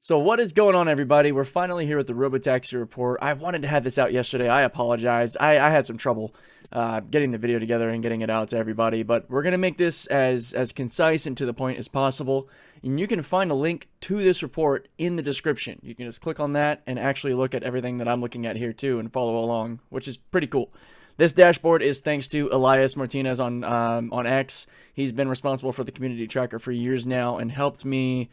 So what is going on, everybody? We're finally here with the RoboTaxi Report. I wanted to have this out yesterday. I apologize. I had some trouble getting the video together and getting it out to everybody, but we're going to make this as concise and to the point as possible. And you can find a link to this report in the description. You can just click on that and actually look at everything that I'm looking at here too and follow along, which is pretty cool. This dashboard is thanks to Elias Martinez on X. He's been responsible for the community tracker for years now and helped me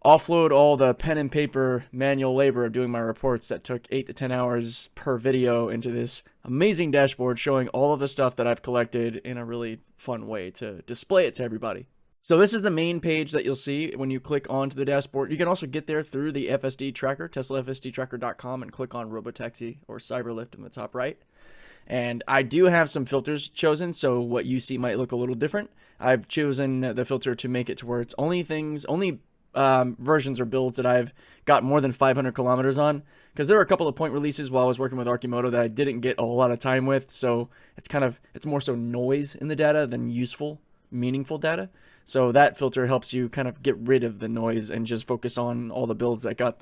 offload all the pen and paper manual labor of doing my reports that took 8 to 10 hours per video into this amazing dashboard showing all of the stuff that I've collected in a really fun way to display it to everybody. So this is the main page that you'll see when you click onto the dashboard. You can also get there through the FSD tracker, TeslaFSDTracker.com, and click on RoboTaxi or CYBRLFT in the top right. And I do have some filters chosen, so what you see might look a little different. I've chosen the filter to make it to where it's only versions or builds that I've got more than 500 kilometers on, because there were a couple of point releases while I was working with Archimoto that I didn't get a whole lot of time with, so it's more so noise in the data than useful, meaningful data. So that filter helps you kind of get rid of the noise and just focus on all the builds that got,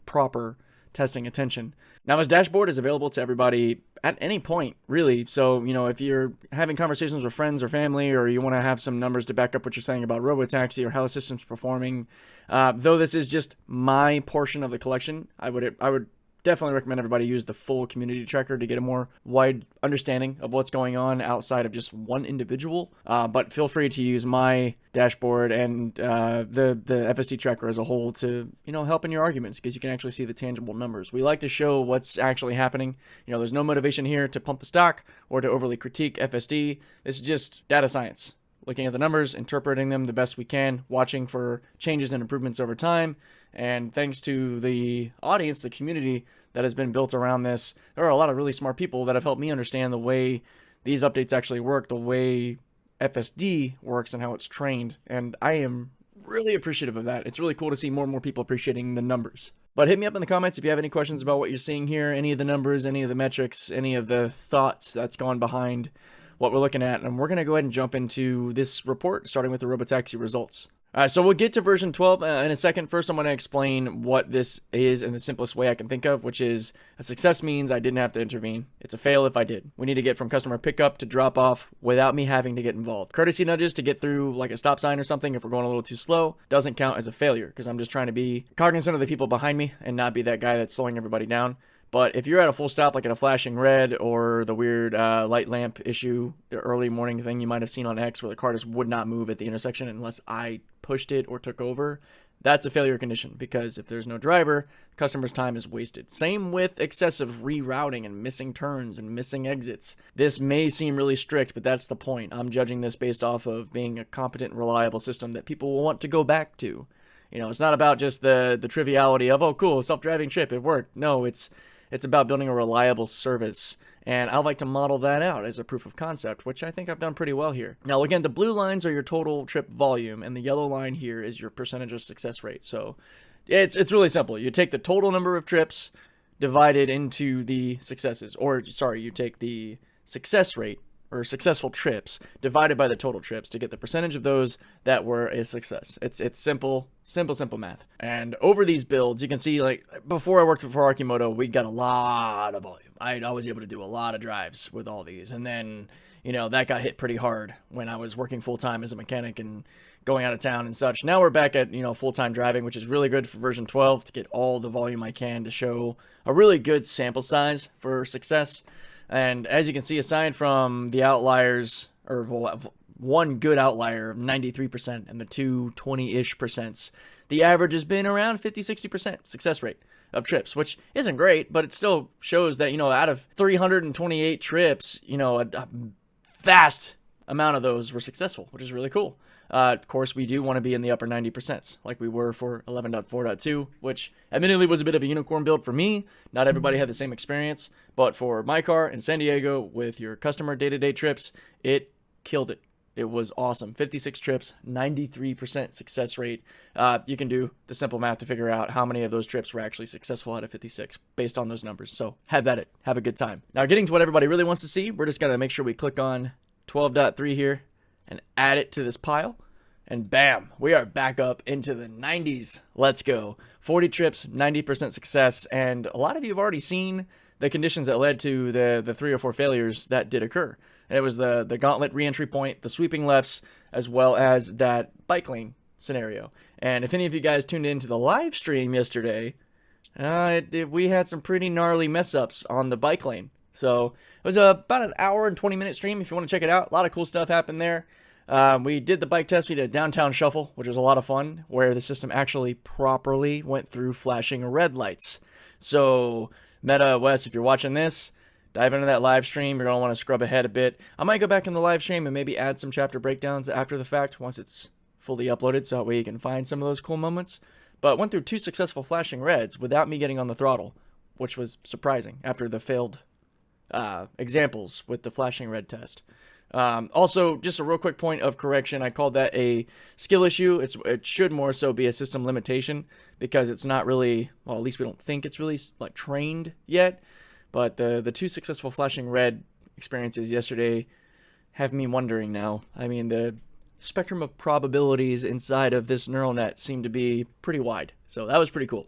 proper testing attention. Now, this dashboard is available to everybody at any point, really. So, if you're having conversations with friends or family, or you want to have some numbers to back up what you're saying about RoboTaxi or how the system's performing, though this is just my portion of the collection, I would definitely recommend everybody use the full community tracker to get a more wide understanding of what's going on outside of just one individual. But feel free to use my dashboard and the FSD tracker as a whole to, help in your arguments, because you can actually see the tangible numbers. We like to show what's actually happening. There's no motivation here to pump the stock or to overly critique FSD. This is just data science. Looking at the numbers, interpreting them the best we can, watching for changes and improvements over time. And thanks to the audience, the community that has been built around this, there are a lot of really smart people that have helped me understand the way these updates actually work, the way FSD works and how it's trained. And I am really appreciative of that. It's really cool to see more and more people appreciating the numbers. But hit me up in the comments if you have any questions about what you're seeing here, any of the numbers, any of the metrics, any of the thoughts that's gone behind what we're looking at. And we're going to go ahead and jump into this report, starting with the RoboTaxi results. All right, so we'll get to version 12 in a second. First, I'm going to explain what this is in the simplest way I can think of, which is a success means I didn't have to intervene. It's a fail if I did. We need to get from customer pickup to drop off without me having to get involved. Courtesy nudges to get through like a stop sign or something if we're going a little too slow doesn't count as a failure, because I'm just trying to be cognizant of the people behind me and not be that guy that's slowing everybody down. But if you're at a full stop, like at a flashing red or the weird light lamp issue, the early morning thing you might have seen on X where the car just would not move at the intersection unless I pushed it or took over, that's a failure condition, because if there's no driver, the customer's time is wasted. Same with excessive rerouting and missing turns and missing exits. This may seem really strict, but that's the point. I'm judging this based off of being a competent, reliable system that people will want to go back to. It's not about just the triviality of, oh, cool, self-driving chip, it worked. No, it's about building a reliable service, and I like to model that out as a proof of concept, which I think I've done pretty well here. Now, again, the blue lines are your total trip volume, and the yellow line here is your percentage of success rate. So it's really simple. You take the total number of trips divided into the successes, you take the success rate or successful trips divided by the total trips to get the percentage of those that were a success. It's simple math. And over these builds, you can see, like, before I worked for Archimoto, we got a lot of volume. I was able to do a lot of drives with all these. And then, that got hit pretty hard when I was working full-time as a mechanic and going out of town and such. Now we're back at, full-time driving, which is really good for version 12 to get all the volume I can to show a really good sample size for success. And as you can see, aside from the outliers, or one good outlier of 93% and the two 20-ish percents, the average has been around 50-60% success rate of trips, which isn't great, but it still shows that, out of 328 trips, a vast amount of those were successful, which is really cool. Of course, we do want to be in the upper 90%, like we were for 11.4.2, which admittedly was a bit of a unicorn build for me. Not everybody had the same experience, but for my car in San Diego with your customer day-to-day trips, it killed it. It was awesome. 56 trips, 93% success rate. You can do the simple math to figure out how many of those trips were actually successful out of 56 based on those numbers. So have at it. Have a good time. Now, getting to what everybody really wants to see, we're just going to make sure we click on 12.3 here and add it to this pile. And bam, we are back up into the 90s. Let's go. 40 trips, 90% success, and a lot of you have already seen the conditions that led to the 3 or 4 failures that did occur. It was the gauntlet reentry point, the sweeping lefts, as well as that bike lane scenario. And if any of you guys tuned into the live stream yesterday, we had some pretty gnarly mess ups on the bike lane. So it was about an hour and 20-minute stream if you want to check it out. A lot of cool stuff happened there. We did the bike test. We did a downtown shuffle, which was a lot of fun, where the system actually properly went through flashing red lights. So Meta, Wes, if you're watching this, dive into that live stream. You're going to want to scrub ahead a bit. I might go back in the live stream and maybe add some chapter breakdowns after the fact once it's fully uploaded, so that way you can find some of those cool moments. But went through 2 successful flashing reds without me getting on the throttle, which was surprising after the failed examples with the flashing red test. Also, just a real quick point of correction. I called that a skill issue. It should more so be a system limitation because it's not really, well, at least we don't think it's really like trained yet. But the 2 successful flashing red experiences yesterday have me wondering now. I mean, the spectrum of probabilities inside of this neural net seem to be pretty wide. So that was pretty cool.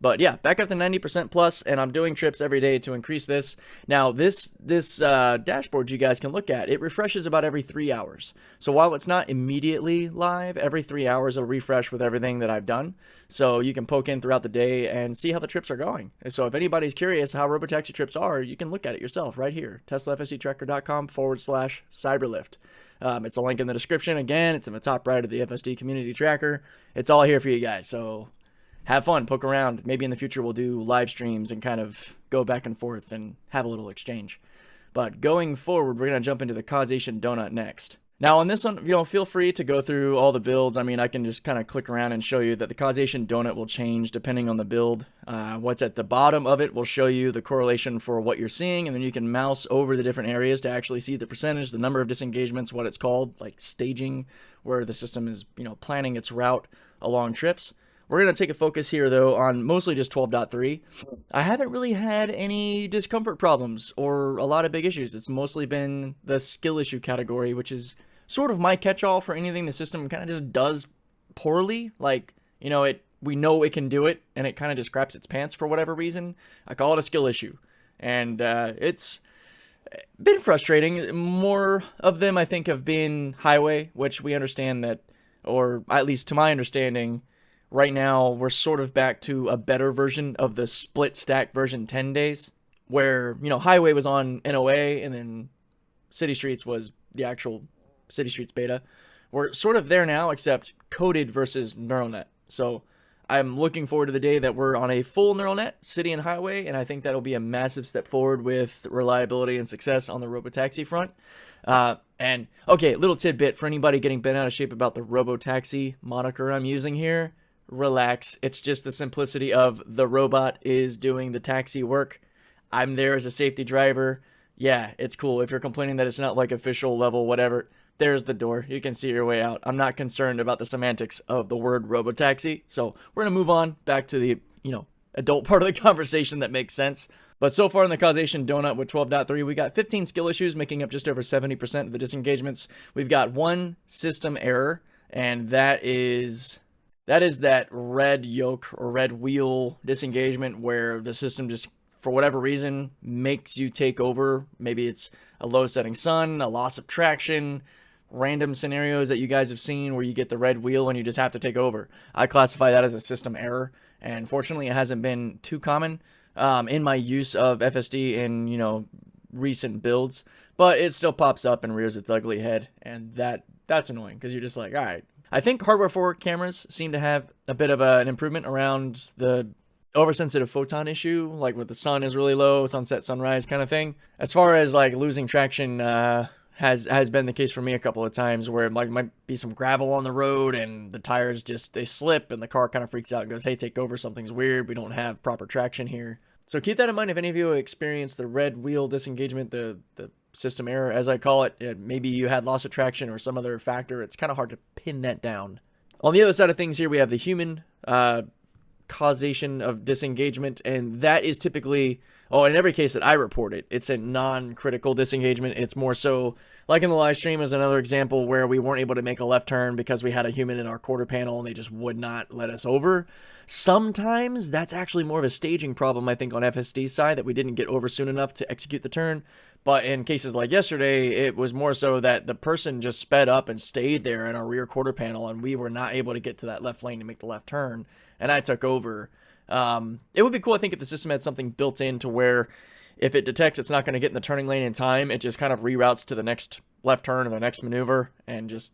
But yeah, back up to 90% plus, and I'm doing trips every day to increase this. Now, this dashboard you guys can look at, it refreshes about every 3 hours. So while it's not immediately live, every 3 hours it'll refresh with everything that I've done. So you can poke in throughout the day and see how the trips are going. And so if anybody's curious how RoboTaxi trips are, you can look at it yourself right here, TeslaFSDTracker.com/CYBRLFT. It's a link in the description. Again, it's in the top right of the FSD community tracker. It's all here for you guys. So have fun, poke around. Maybe in the future we'll do live streams and kind of go back and forth and have a little exchange. But going forward, we're going to jump into the Causation Donut next. Now on this one, feel free to go through all the builds. I mean, I can just kind of click around and show you that the Causation Donut will change depending on the build. What's at the bottom of it will show you the correlation for what you're seeing, and then you can mouse over the different areas to actually see the percentage, the number of disengagements, what it's called, like staging, where the system is, planning its route along trips. We're going to take a focus here, though, on mostly just 12.3. I haven't really had any discomfort problems or a lot of big issues. It's mostly been the skill issue category, which is sort of my catch-all for anything the system kind of just does poorly. Like, we know it can do it, and it kind of just craps its pants for whatever reason. I call it a skill issue. And it's been frustrating. More of them, I think, have been highway, which we understand that, or at least to my understanding, right now, we're sort of back to a better version of the split stack version 10 days, where, highway was on NOA and then City Streets was the actual City Streets beta. We're sort of there now, except coded versus neural net. So I'm looking forward to the day that we're on a full neural net, city and highway, and I think that'll be a massive step forward with reliability and success on the RoboTaxi front. And, okay, little tidbit for anybody getting bent out of shape about the RoboTaxi moniker I'm using here. Relax. It's just the simplicity of the robot is doing the taxi work. I'm there as a safety driver. Yeah, it's cool. If you're complaining that it's not like official level, whatever, there's the door. You can see your way out. I'm not concerned about the semantics of the word RoboTaxi. So we're going to move on back to the, adult part of the conversation that makes sense. But so far in the Causation Donut with 12.3, we got 15 skill issues making up just over 70% of the disengagements. We've got 1 system error, and that is that red yoke or red wheel disengagement where the system just, for whatever reason, makes you take over. Maybe it's a low setting sun, a loss of traction, random scenarios that you guys have seen where you get the red wheel and you just have to take over. I classify that as a system error, and fortunately it hasn't been too common in my use of FSD in, recent builds, but it still pops up and rears its ugly head, and that's annoying because you're just like, all right. I think hardware 4 cameras seem to have a bit of an improvement around the oversensitive photon issue, like with the sun is really low, sunset, sunrise kind of thing. As far as like losing traction, has been the case for me a couple of times where might be some gravel on the road and the tires they slip and the car kind of freaks out and goes, hey, take over, something's weird, we don't have proper traction here. So keep that in mind if any of you experience the red wheel disengagement, the system error, as I call it. Maybe you had loss of traction or some other factor. It's kind of hard to pin that down. On the other side of things here, we have the human causation of disengagement, and that is typically Oh, in every case that I report it, it's a non-critical disengagement. It's more so, like in the live stream is another example where we weren't able to make a left turn because we had a human in our quarter panel and they just would not let us over. Sometimes that's actually more of a staging problem, I think, on FSD's side, that we didn't get over soon enough to execute the turn. But in cases like yesterday, it was more so that the person just sped up and stayed there in our rear quarter panel, and we were not able to get to that left lane to make the left turn, and I took over. It would be cool, I think, if the system had something built in to where if it detects it's not going to get in the turning lane in time, it just kind of reroutes to the next left turn or the next maneuver and just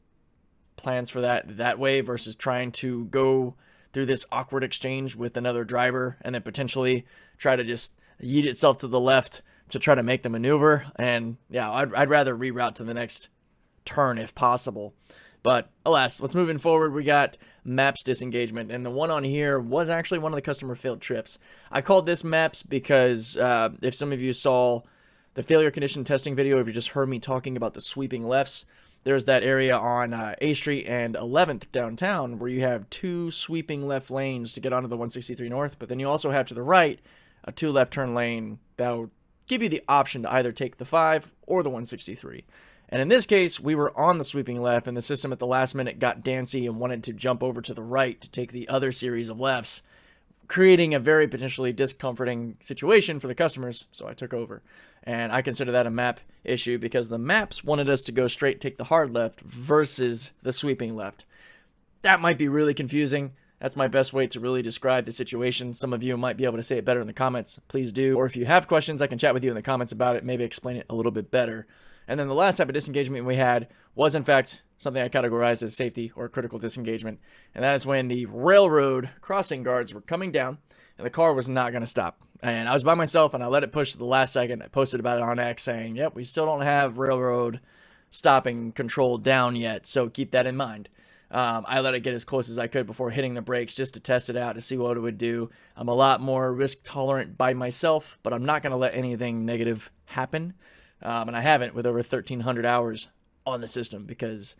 plans for that way versus trying to go through this awkward exchange with another driver and then potentially try to just yeet itself to the left to try to make the maneuver. And yeah, I'd rather reroute to the next turn if possible. But alas, let's moving forward. We got maps disengagement, and the one on here was actually one of the customer failed trips. I called this maps because if some of you saw the failure condition testing video, if you just heard me talking about the sweeping lefts, there's that area on A Street and 11th downtown where you have two sweeping left lanes to get onto the 163 North, but then you also have to the right a two left turn lane that will give you the option to either take the 5 or the 163. And in this case, we were on the sweeping left, and the system at the last minute got dancy and wanted to jump over to the right to take the other series of lefts, creating a very potentially discomforting situation for the customers, so I took over. And I consider that a map issue because the maps wanted us to go straight, take the hard left versus the sweeping left. That might be really confusing. That's my best way to really describe the situation. Some of you might be able to say it better in the comments. Please do. Or if you have questions, I can chat with you in the comments about it, maybe explain it a little bit better. And then the last type of disengagement we had was, in fact, something I categorized as safety or critical disengagement. And that is when the railroad crossing guards were coming down and the car was not going to stop. And I was by myself and I let it push to the last second. I posted about it on X saying, yep, we still don't have railroad stopping control down yet, so keep that in mind. I let it get as close as I could before hitting the brakes just to test it out to see what it would do. I'm a lot more risk tolerant by myself, but I'm not going to let anything negative happen. And I haven't with over 1,300 hours on the system because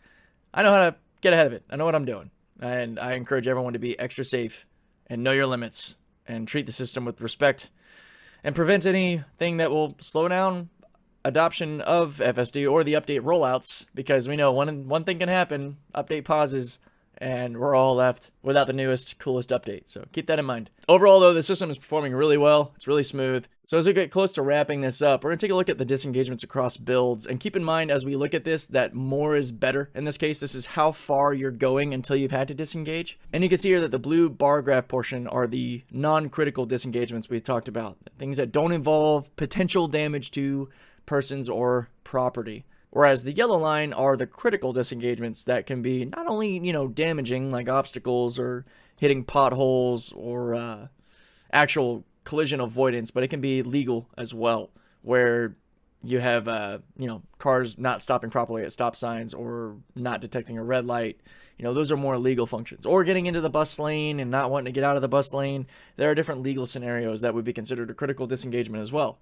I know how to get ahead of it. I know what I'm doing. And I encourage everyone to be extra safe and know your limits and treat the system with respect and prevent anything that will slow down adoption of FSD or the update rollouts, because we know one thing can happen, update pauses, and we're all left without the newest, coolest update. So keep that in mind. Overall, though, the system is performing really well. It's really smooth. So as we get close to wrapping this up, we're going to take a look at the disengagements across builds. And keep in mind, as we look at this, that more is better. In this case, this is how far you're going until you've had to disengage. And you can see here that the blue bar graph portion are the non-critical disengagements we talked about. Things that don't involve potential damage to persons or property. Whereas the yellow line are the critical disengagements that can be not only, damaging, like obstacles or hitting potholes or actual collision avoidance, but it can be legal as well, where you have, cars not stopping properly at stop signs or not detecting a red light. Those are more legal functions. Or getting into the bus lane and not wanting to get out of the bus lane. There are different legal scenarios that would be considered a critical disengagement as well.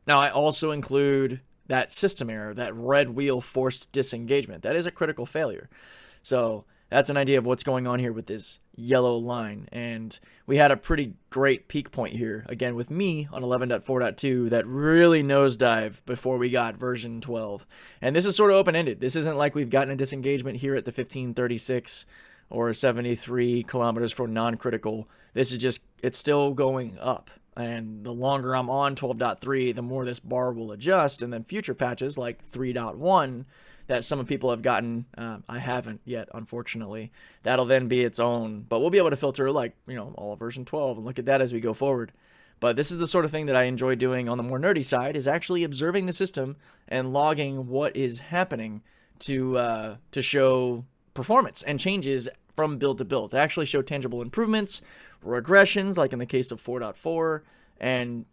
Now, I also include that system error, that red wheel forced disengagement. That is a critical failure. So that's an idea of what's going on here with this yellow line. And we had a pretty great peak point here, again, with me on 11.4.2 that really nosedived before we got version 12. And this is sort of open-ended. This isn't like we've gotten a disengagement here at the 1536 or 73 kilometers for non-critical. This is just, it's still going up. And the longer I'm on 12.3, the more this bar will adjust. And then future patches like 3.1 that some people have gotten, I haven't yet, unfortunately. That'll then be its own. But we'll be able to filter all of version 12 and look at that as we go forward. But this is the sort of thing that I enjoy doing on the more nerdy side, is actually observing the system and logging what is happening to show performance and changes from build to build, to actually show tangible improvements, regressions, like in the case of 4.4, and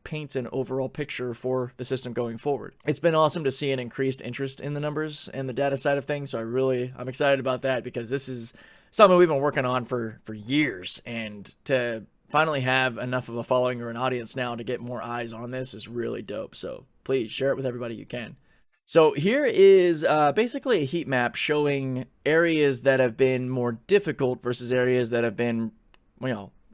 paint an overall picture for the system going forward. It's been awesome to see an increased interest in the numbers and the data side of things, so I'm excited about that, because this is something we've been working on for years, and to finally have enough of a following or an audience now to get more eyes on this is really dope. So please share it with everybody you can. So here is basically a heat map showing areas that have been more difficult versus areas that have been,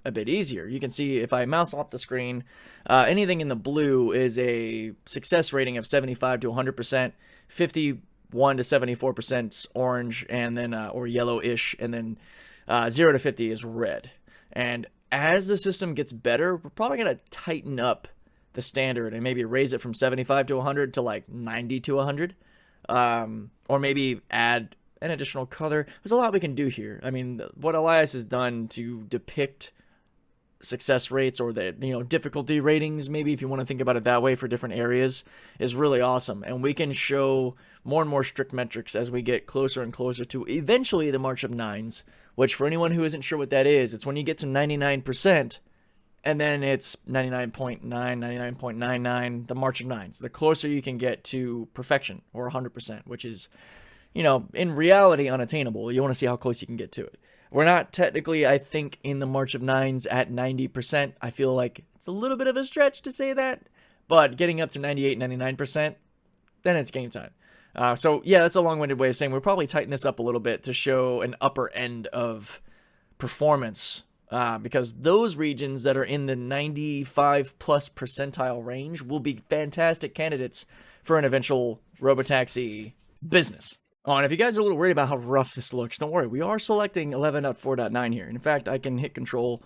a bit easier. You can see if I mouse off the screen, anything in the blue is a success rating of 75 to 100%, 51 to 74% orange, and then or yellowish, and then 0 to 50 is red. And as the system gets better, we're probably going to tighten up the standard and maybe raise it from 75 to 100 to like 90 to 100, or maybe add an additional color. There's a lot we can do here. I mean, what Elias has done to depict success rates, or the difficulty ratings, maybe if you want to think about it that way, for different areas, is really awesome. And we can show more and more strict metrics as we get closer and closer to eventually the March of Nines, which, for anyone who isn't sure what that is, it's when you get to 99%, and then it's 99.9, 99.99, the March of Nines. The closer you can get to perfection, or 100%, which is, in reality unattainable. You want to see how close you can get to it. We're not technically, I think, in the March of Nines at 90%. I feel like it's a little bit of a stretch to say that, but getting up to 98, 99%, then it's game time. So yeah, that's a long-winded way of saying we'll probably tighten this up a little bit to show an upper end of performance, because those regions that are in the 95 plus percentile range will be fantastic candidates for an eventual RoboTaxi business. Oh, and if you guys are a little worried about how rough this looks, don't worry. We are selecting 11.4.9 here. And in fact, I can hit Control,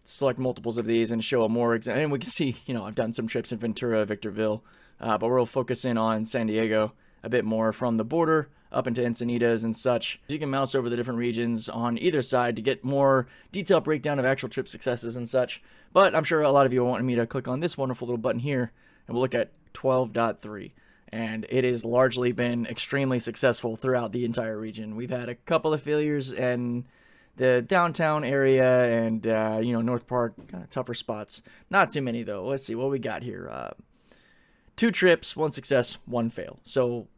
select multiples of these, and show a more and we can see, I've done some trips in Ventura, Victorville, but we'll focus in on San Diego a bit more from the border up into Encinitas and such. You can mouse over the different regions on either side to get more detailed breakdown of actual trip successes and such. But I'm sure a lot of you are wanting me to click on this wonderful little button here, and we'll look at 12.3. And it has largely been extremely successful throughout the entire region. We've had a couple of failures in the downtown area and, North Park, kind of tougher spots. Not too many, though. Let's see what we got here. 2 trips, 1 success, 1 fail. So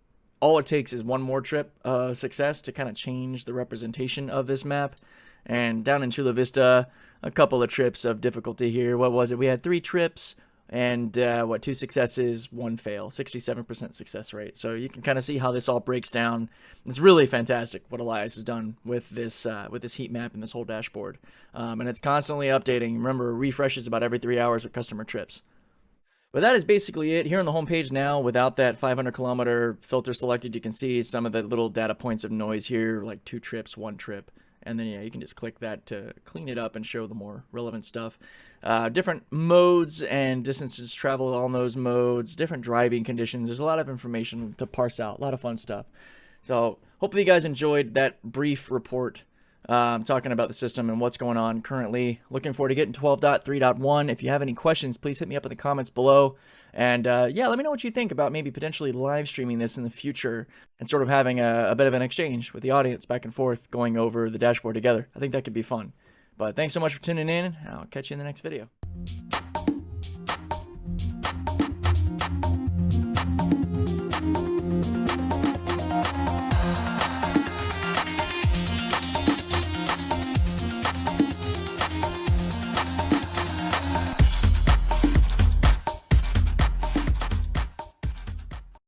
all it takes is 1 more trip success to kind of change the representation of this map. And down in Chula Vista, a couple of trips of difficulty here. What was it? We had 3 trips. And 2 successes, 1 fail, 67% success rate. So you can kind of see how this all breaks down. It's really fantastic what Elias has done with this heat map and this whole dashboard. And it's constantly updating. Remember, it refreshes about every 3 hours with customer trips. But that is basically it. Here on the home page now, without that 500-kilometer filter selected, you can see some of the little data points of noise here, like 2 trips, 1 trip. And then, you can just click that to clean it up and show the more relevant stuff. Different modes and distances traveled on those modes, different driving conditions. There's a lot of information to parse out, a lot of fun stuff. So hopefully you guys enjoyed that brief report talking about the system and what's going on currently. Looking forward to getting 12.3.1. If you have any questions, please hit me up in the comments below. And yeah, let me know what you think about maybe potentially live streaming this in the future and sort of having a bit of an exchange with the audience back and forth, going over the dashboard together. I think that could be fun. But thanks so much for tuning in. I'll catch you in the next video.